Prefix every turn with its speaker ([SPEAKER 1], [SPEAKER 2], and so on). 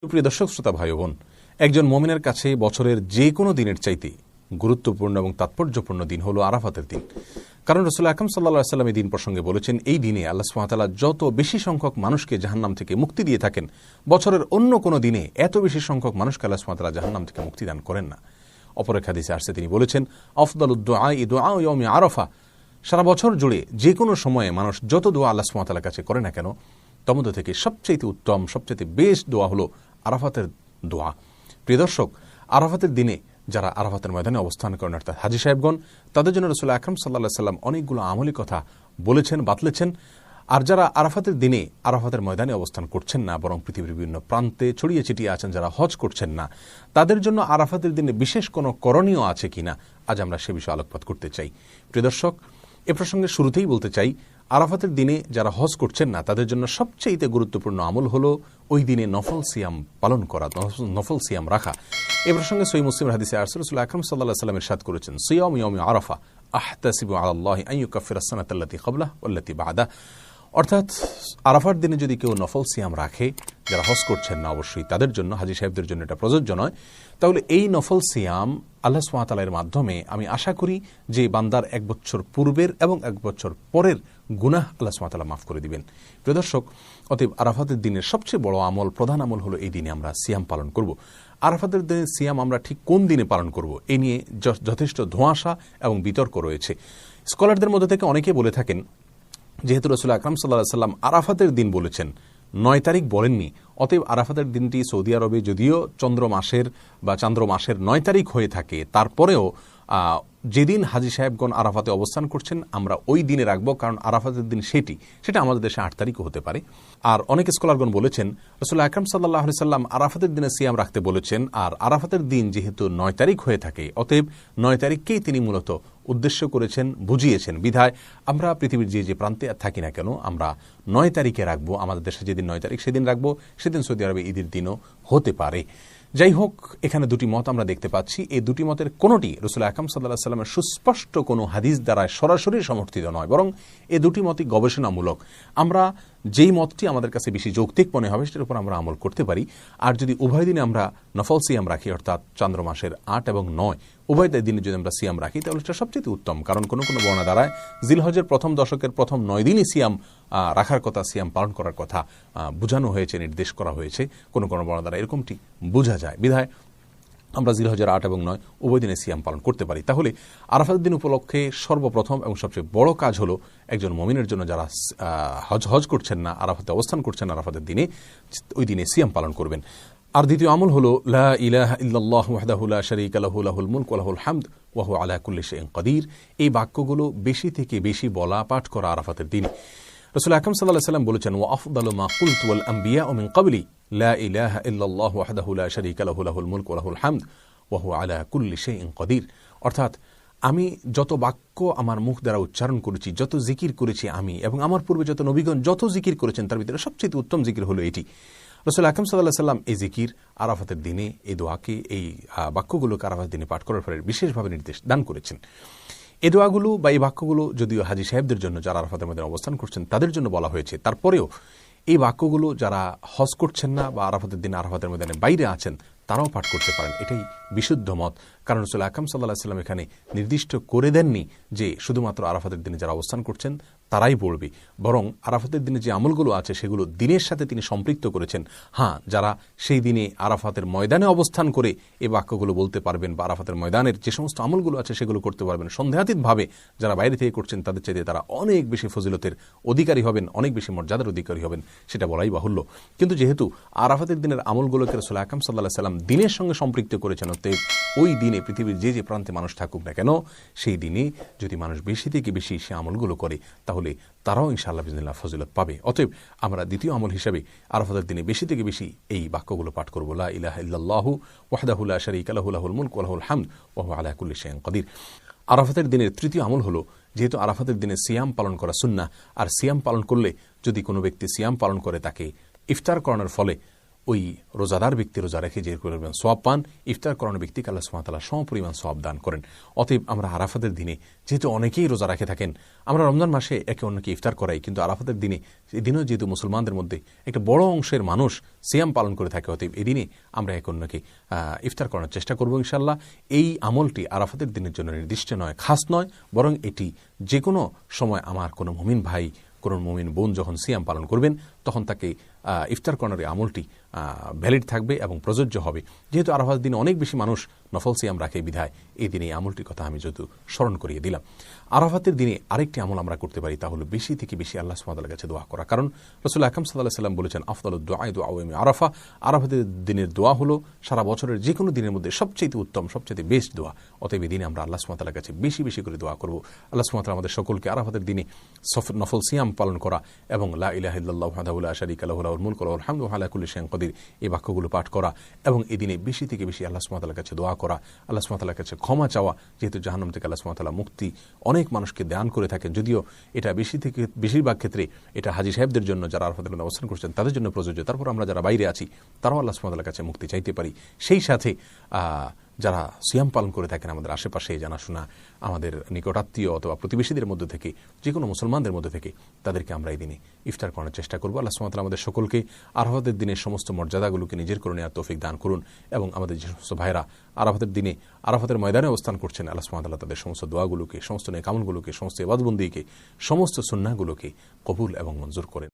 [SPEAKER 1] প্রিয় দর্শক শ্রোতা ভাই বোন, একজন মুমিনের কাছে বছরের যে কোনো দিনের চাইতে গুরুত্বপূর্ণ এবং তাৎপর্যপূর্ণ দিন হলো আরাফাতের দিন। কারণ রাসূল আকরাম সাল্লাল্লাহু আলাইহি ওয়াসাল্লাম এই দিন প্রসঙ্গে বলেছেন, এই দিনে আল্লাহ সুবহানাহু ওয়া তাআলা যত বেশি সংখ্যক মানুষকে জাহান্নাম থেকে মুক্তি দিয়ে থাকেন, বছরের অন্য কোনো দিনে এত বেশি সংখ্যক মানুষকে আল্লাহ সুবহানাহু ওয়া তাআলা জাহান্নাম থেকে মুক্তি দান করেন না। অপর এক হাদিসে আসছে, তিনি বলেছেন, আফদালুদ দুআই দুআউ ইয়াউমি আরাফা। সারা বছর জুড়ে যে কোনো সময়ে মানুষ যত দোয়া আল্লাহ সুবহানাহু ওয়া তাআলার কাছে করে না কেন, তার মধ্যে থেকে সবচেয়ে উত্তম, সবচেয়ে বেস্ট দোয়া হলো আরাফাতের দোয়া। প্রিয় দর্শক, আরাফাতের দিনে যারা আরাফাতের ময়দানে অবস্থান করেন অর্থাৎ হাজী সাহেবগণ, তাদের জন্য রাসূল আকরাম সাল্লাল্লাহু আলাইহি ওয়াসাল্লাম অনেকগুলো আমলি কথা বলেছেন, বাতলেছেন। আর যারা আরাফাতের দিনে আরাফাতের ময়দানে অবস্থান করছেন না, বরং পৃথিবীর বিভিন্ন প্রান্তে ছড়িয়ে ছিটিয়ে আছেন, যারা হজ করছেন না, তাদের জন্য আরাফাতের দিনে বিশেষ কোনো করণীয় আছে কিনা, আজ আমরা সে বিষয়ে আলোকপাত করতে চাই। প্রিয় দর্শক, এ প্রসঙ্গে শুরুতেই বলতে চাই, আরাফাতের দিনে যারা হজ করছেন না, তাদের জন্য সবচেয়ে গুরুত্বপূর্ণ আমল হলো ওই দিনে নফল সিয়াম পালন করা, নফল সিয়াম রাখা। এ প্রসঙ্গে সহিহ মুসলিমের হাদিসে রাসূল আকরাম সাল্লাল্লাহু আলাইহি ওয়াসাল্লাম ইরশাদ করেছেন, সিয়াম ইয়াউমি আরাফা আহতাসিবু আলাল্লাহি আন ইউকাফিরা আস-সানাতা আল্লাতী ক্বাবলাহু ওয়াল্লাতী বা'দাহু। অর্থাৎ আরাফার দিনে যদি কেউ নফল সিয়াম রাখে, যারা হজ করছেন না অবশ্যই তাদের জন্য, হাজী সাহেবদের জন্য এটা প্রযোজ্য নয়, তাহলে এই নফল সিয়াম আল্লাহ সুবহানাহু ওয়া তাআলার মাধ্যমে আমি আশা করি যে বান্দার এক বছর পূর্বের এবং এক বছর পরের গুনাহ আল্লাহ সুবহানাহু ওয়া তাআলা মাফ করে দিবেন। প্রিয় দর্শক, অতএব আরাফাতের দিনের সবচেয়ে বড় আমল, প্রধান আমল হলো এই দিনে আমরা সিয়াম পালন করব। আরাফাতের দিনে সিয়াম আমরা ঠিক কোন দিনে পালন করব, এই নিয়ে যথেষ্ট ধোঁয়াশা এবং বিতর্ক রয়েছে। স্কলারদের মধ্যে থেকে অনেকে বলে থাকেন, যেহেতু রাসূল আকরাম সাল্লাল্লাহু আলাইহি ওয়াসাল্লাম আরাফাতের দিন বলেছেন, 9 তারিখ বলেননি, অতএব আরাফাতের দিনটি সৌদি আরবে যদিও চন্দ্র মাসের 9 তারিখ হয়ে থাকে, তারপরেও যেদিন হাজী সাহেবগণ আরাফাতে অবস্থান করছেন আমরা ওই দিনে রাখবো, কারণ আরাফাতের দিন সেটা আমাদের দেশে 8 তারিখও হতে পারে। আর অনেক স্কলারগণ বলেছেন, রাসূল আকরাম সাল্লাল্লাহু আলাইহি ওয়াসাল্লাম আরাফাতের দিনে সিয়াম রাখতে বলেছেন, আর আরাফাতের দিন যেহেতু 9 তারিখ হয়ে থাকে, অতএব 9 তারিখকেই তিনি মূলত উদ্দেশ্য করেছেন, বুঝিয়েছেন। বিধায় আমরা পৃথিবীর যে প্রান্তে থাকি না কেন, আমরা 9 তারিখে রাখবো। আমাদের দেশে যেদিন 9 তারিখ সেদিন রাখবো, সেদিন সৌদি আরবে ঈদের দিনও হতে পারে। যাই হোক, এখানে দুটি মত আমরা দেখতে পাচ্ছি। এই দুটি মতের কোনোটি রাসূল আকরাম সাল্লাল্লাহু আলাইহি ওয়াসাল্লামের সুস্পষ্ট কোনো হাদিস দ্বারা সরাসরি সমর্থিত নয়, বরং এই দুটি মতই গবেষণামূলক। আমরা যেই মতটি আমাদের কাছে বেশি যৌক্তিক মনে হবে সেটার উপর আমরা আমল করতে পারি। আর যদি উভয় দিনে আমরা নফল সিয়াম রাখি, অর্থাৎ চন্দ্র মাসের 8 এবং 9 উভয় দিনে যদি আমরা সিয়াম রাখি, তাহলে সেটা সবচেয়ে উত্তম। কারণ কোনো কোনো বর্ণনা দ্বারায় জিলহজের প্রথম দশকের প্রথম 9 দিনই সিয়াম রাখার কথা, সিয়াম পালন করার কথা বোঝানো হয়েছে, নির্দেশ করা হয়েছে। কোনো কোনো বর্ণনা দ্বারা এরকমটি বোঝা যায়। বিধায় আমরা জিলহজের 8 এবং 9 উভয় দিনে সিয়াম পালন করতে পারি। তাহলে আরাফাতের দিন উপলক্ষে সর্বপ্রথম এবং সবচেয়ে বড় কাজ হলো একজন মুমিনের জন্য যারা হজ করছেন না, আরাফাতে অবস্থান করছেন আরাফাতের দিনে, ওই দিনে সিয়াম পালন করবেন। আর দ্বিতীয় আমল হলো লা ইলাহা ইল্লাল্লাহু ওয়াহদাহু লা শারীকা লাহু লাহুল মুলকু ওয়া লাহুল হামদ ওয়া হুয়া আলা কুল্লি শাইইন কাদির। এই বাক্যগুলো বেশি থেকে বেশি বলা, পাঠ করা আরাফাতের দিনে। রাসূল আকরাম সাল্লাল্লাহু আলাইহি ওয়াসাল্লাম বলেছেন, ওয়া আফদালু মা কুলতু ওয়াল আম্বিয়াউ মিন ক্বাবলি লা ইলাহা ইল্লাল্লাহু ওয়াহদাহু লা শারীকা লাহু লাহুল মুলকু ওয়া লাহুল হামদ ওয়া হুয়া আলা কুল্লি শাইইন কাদির। অর্থাৎ আমি যত বাক্য আমার মুখ দ্বারা উচ্চারণ করেছি, যত জিকির করেছি আমি এবং আমার পূর্বে যত নবীগণ যত জিকির করেছেন, তার ভিতরে সবচেয়ে উত্তম জিকির হলো এটি। রাসূল আকরাম সাল্লাল্লাহু আলাইহি ওয়াসাল্লাম এই জিকির আরাফাতের দিনে, এই দোয়াকে, এই বাক্যগুলোকে আরাফাতের দিনে পাঠ করার পরে বিশেষভাবে নির্দেশ দান করেছেন। এই দোয়াগুলো বা এই বাক্যগুলো যদিও হাজী সাহেবদের জন্য, যারা আরাফাতের মধ্যে অবস্থান করছেন তাদের জন্য বলা হয়েছে, তারপরেও এই বাক্যগুলো যারা হজ করছেন না বা আরাফাতের দিনে আরাফাতের ময়দানে বাইরে আছেন তারাও পাঠ করতে পারেন। এটাই বিশুদ্ধ মত। কারণ রাসূল আকরাম সাল্লাল্লাহু আলাইহি ওয়াসাল্লাম এখানে নির্দিষ্ট করে দেননি যে শুধুমাত্র আরাফাতের দিনে যারা অবস্থান করছেন তারাই পড়বে, বরং আরাফাতের দিনে যে আমলগুলো আছে সেগুলো দিনের সাথে তিনি সম্পৃক্ত করেছেন। হ্যাঁ, যারা সেই দিনে আরাফাতের ময়দানে অবস্থান করে এই বাক্যগুলো বলতে পারবেন বা আরাফাতের ময়দানের যে সমস্ত আমলগুলো আছে সেগুলো করতে পারবেন, সন্দেহাতীতভাবে যারা বাইরে থেকে করছেন তাদের চাইতে তারা অনেক বেশি ফজিলতের অধিকারী হবেন, অনেক বেশি মর্যাদার অধিকারী হবেন, সেটা বলাই বাহুল্য। কিন্তু যেহেতু আরাফাতের দিনের আমলগুলোকে রাসূল আকরাম সাল্লাল্লাহু আলাইহি ওয়াসাল্লাম দিনের সঙ্গে সম্পৃক্ত করেছেন, অতএব ওই দিনে পৃথিবীর যে প্রান্তে মানুষ থাকুক না কেন, সেই দিনে যদি মানুষ বেশি থেকে বেশি সে আমলগুলো করে, তাহলে তারাও ইনশাআল্লাহ বিইজনিল্লাহ ফজিলত পাবে। অতএব আমরা দ্বিতীয় আমল হিসাবে আরাফাতের দিনে বেশি থেকে বেশি এই বাক্যগুলো পাঠ করব, লা ইলাহা ইল্লাল্লাহু ওয়াহদাহু লা শারীকা লাহু লাহুল মুলকু ওয়া লাহুল হামদ ওয়া হুয়া আলা কুল্লি শাইইন কাদির। আরাফাতের দিনের তৃতীয় আমল হলো, যেহেতু আরাফাতের দিনে সিয়াম পালন করা সুন্নাহ, আর সিয়াম পালন করলে যদি কোনো ব্যক্তি সিয়াম পালন করে তাকে ইফতার করানোর ফলে ওই রোজাদার ব্যক্তি রোজা রেখে যে করবেন সওয়াব পান, ইফতার করানো ব্যক্তিকে আল্লাহ সুবহানাহু ওয়া তাআলা সমপরিমাণ সওয়াব দান করেন। অতএব আমরা আরাফাতের দিনে যেহেতু অনেকেই রোজা রেখে থাকেন, আমরা রমজান মাসে একে অন্যকে ইফতার করাই, কিন্তু আরাফাতের দিনে এই দিনেও যেহেতু মুসলমানদের মধ্যে একটা বড় অংশের মানুষ সিয়াম পালন করে থাকে, অতএব এই দিনে আমরা একে অন্যকে ইফতার করার চেষ্টা করব ইনশাআল্লাহ। এই আমলটি আরাফাতের দিনের জন্য নির্দিষ্ট নয়, খাস নয়, বরং এটি যে কোনো সময় আমার কোনো মুমিন ভাই, কোনো মুমিন বোন যখন সিয়াম পালন করবেন তখন তাকে ইফতার করার এই আমলটি ভ্যালিড থাকবে এবং প্রযোজ্য হবে। যেহেতু আরাফাতের দিনে অনেক বেশি মানুষ নফল সিয়াম রাখে বিধায় এই দিনে এই আমলটির কথা আমি যেহেতু স্মরণ করিয়ে দিলাম। আরাফাতের দিনে আরেকটি আমল আমরা করতে পারি, তা হলো বেশি থেকে বেশি আল্লাহ সুবহানাহু ওয়া তাআলার কাছে দোয়া করা। কারণ রাসূল আকরাম সাল্লাল্লাহু আলাইহি ওয়াসাল্লাম বলেছেন, আফদালুদ দুআ দুআ আরাফা। আরাফাতের দিনের দোয়া হলো সারা বছরের যে কোনো দিনের মধ্যে সবচেয়ে উত্তম, সবচেয়ে বেস্ট দোয়া। অতএব এই দিনে আমরা আল্লাহ সুবহানাহু ওয়া তাআলার কাছে বেশি বেশি করে দোয়া করব। আল্লাহ সুবহানাহু ওয়া তাআলা আমাদের সকলকে আরাফাতের দিনে নফল সিয়াম পালন করা এবং লা ইলাহা ইল্লাল্লাহু ওয়াহদাহু লা শারীকা লাহু লাহুল মুলকু ওয়া লাহুল হামদু ওয়া আলা কুল্লি শাইইন কাদির, এই বাক্যগুলো পাঠ করা এবং এই দিনে বেশি থেকে বেশি আল্লাহ সুবহানাহু ওয়া তাআলার কাছে দোয়া করা, আল্লাহ সুবহানাহু ওয়া তাআলার কাছে ক্ষমা চাওয়া। যেহেতু জাহান্নাম থেকে আল্লাহ সুবহানাহু ওয়া তাআলা মুক্তি অনেক মানুষকে দান করে থাকেন, যদিও এটা বেশিরভাগ ক্ষেত্রে এটা হাজী সাহেবদের জন্য, যারা আরাফাতের মধ্যে অবস্থান করছেন তাদের জন্য প্রযোজ্য। তারপর আমরা যারা বাইরে আছি তারাও আল্লাহ সুবহানাহু ওয়া তাআলার কাছে মুক্তি চাইতে পারি। সেই সাথে যারা সিয়াম পালন করে থাকেন আমাদের আশেপাশে জানাশোনা, আমাদের নিকটাত্মীয় অথবা প্রতিবেশীদের মধ্যে থেকে, যে কোনো মুসলমানদের মধ্যে থেকে তাদেরকে আমরা এই দিনে ইফতার করার চেষ্টা করবো। আল্লাহ সুবহানাহু ওয়া তাআলা আমাদের সকলকে আরাফাতের দিনের সমস্ত মর্যাদাগুলোকে নিজের করে নেওয়ার তৌফিক দান করুন এবং আমাদের যে সমস্ত ভাইরা আরাফাতের দিনে আরাফাতের ময়দানে অবস্থান করছেন, আল্লাহ সুবহানাহু ওয়া তাআলা তাদের সমস্ত দোয়াগুলোকে, সমস্ত নেক আমলগুলোকে, সমস্ত ইবাদতবন্দিকে, সমস্ত সুন্নাহগুলোকে কবুল এবং মঞ্জুর করেন।